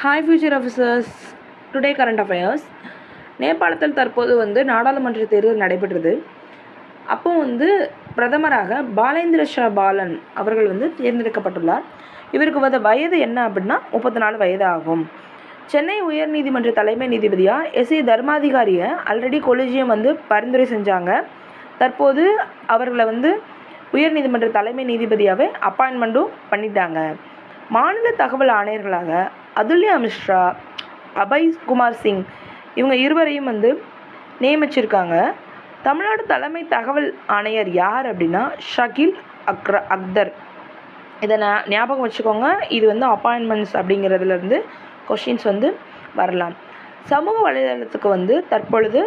Hi future officers. Today current affairs. நேபாளத்தில் தற்போது நாடாளுமன்ற தேர்தல் நடைபெற்றது. அப்போ பிரதமராக பாலேந்திர ஷா பாலன் அவர்கள் தேர்ந்தெடுக்கப்பட்டுள்ளார். இவருக்கு வயது என்ன அப்படின்னா 34 வயது ஆகும். சென்னை உயர்நீதிமன்ற தலைமை நீதிபதியாக எஸ்ஏ தர்மாதிகாரியை ஆல்ரெடி கொலிஜியம் பரிந்துரை செஞ்சாங்க. தற்போது அவர்களை உயர்நீதிமன்ற தலைமை நீதிபதியாகவே அப்பாயின்மெண்ட்டும் பண்ணிட்டாங்க. மாநில தகவல் ஆணையர்களாக அதுல்யா மிஸ்ரா, அபய் குமார் சிங் இவங்க இருவரையும் நியமிச்சிருக்காங்க. தமிழ்நாடு தலைமை தகவல் ஆணையர் யார் அப்படின்னா ஷகில் அக்தர். இதை ஞாபகம் வச்சுக்கோங்க. இது அப்பாயின்மெண்ட்ஸ் அப்படிங்கிறதுலேருந்து கொஷின்ஸ் வரலாம். சமூக வலைதளத்துக்கு தற்பொழுது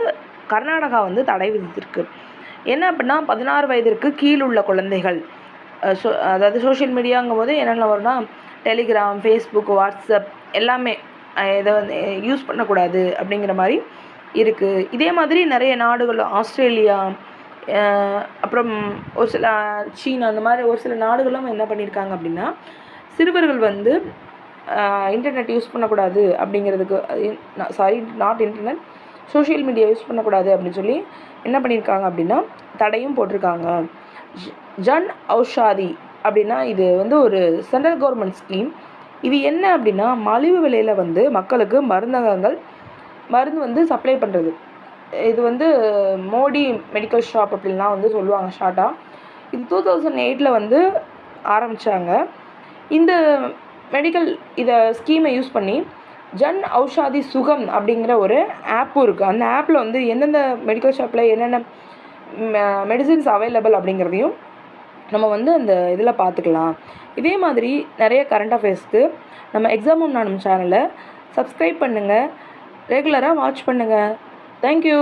கர்நாடகா தடை விதித்திருக்கு. என்ன அப்படின்னா 16 வயதிற்கு கீழ் உள்ள குழந்தைகள் அதாவது சோஷியல் மீடியாங்கும் போது என்னென்ன வரும்னா டெலிகிராம், ஃபேஸ்புக், வாட்ஸ்அப் எல்லாமே இதை யூஸ் பண்ணக்கூடாது அப்படிங்கிற மாதிரி இருக்குது. இதே மாதிரி நிறைய நாடுகள், ஆஸ்திரேலியா, அப்புறம் ஒரு சில சீனா, அந்த மாதிரி ஒரு சில நாடுகளும் என்ன பண்ணியிருக்காங்க அப்படின்னா சிறுவர்கள் இன்டர்நெட் யூஸ் பண்ணக்கூடாது அப்படிங்கிறதுக்கு not internet, social media use பண்ணக்கூடாது அப்படின்னு சொல்லி என்ன பண்ணியிருக்காங்க அப்படின்னா தடையும் போட்டிருக்காங்க. ஜன் ஔஷாதி அப்படின்னா இது ஒரு சென்ட்ரல் கவர்மெண்ட் ஸ்கீம். இது என்ன அப்படின்னா மலிவு விலையில் மக்களுக்கு மருந்து சப்ளை பண்ணுறது. இது மோடி மெடிக்கல் ஷாப் அப்படின்லாம் சொல்லுவாங்க ஷார்ட்டாக. இது 2008 ஆரம்பித்தாங்க. இந்த இதை ஸ்கீமை யூஸ் பண்ணி ஜன் ஔஷாதி சுகம் அப்படிங்கிற ஒரு ஆப்பும் இருக்குது. அந்த ஆப்பில் எந்தெந்த மெடிக்கல் ஷாப்பில் என்னென்ன மெடிசின்ஸ் அவைலபிள் அப்படிங்கிறதையும் நம்ம அந்த இதில் பார்த்துக்கலாம். இதே மாதிரி நிறைய கரண்ட் அஃபேர்ஸ்க்கு நம்ம எக்ஸாமும் நானும் சேனலை சப்ஸ்கிரைப் பண்ணுங்கள், ரெகுலராக வாட்ச் பண்ணுங்கள். தேங்க்யூ.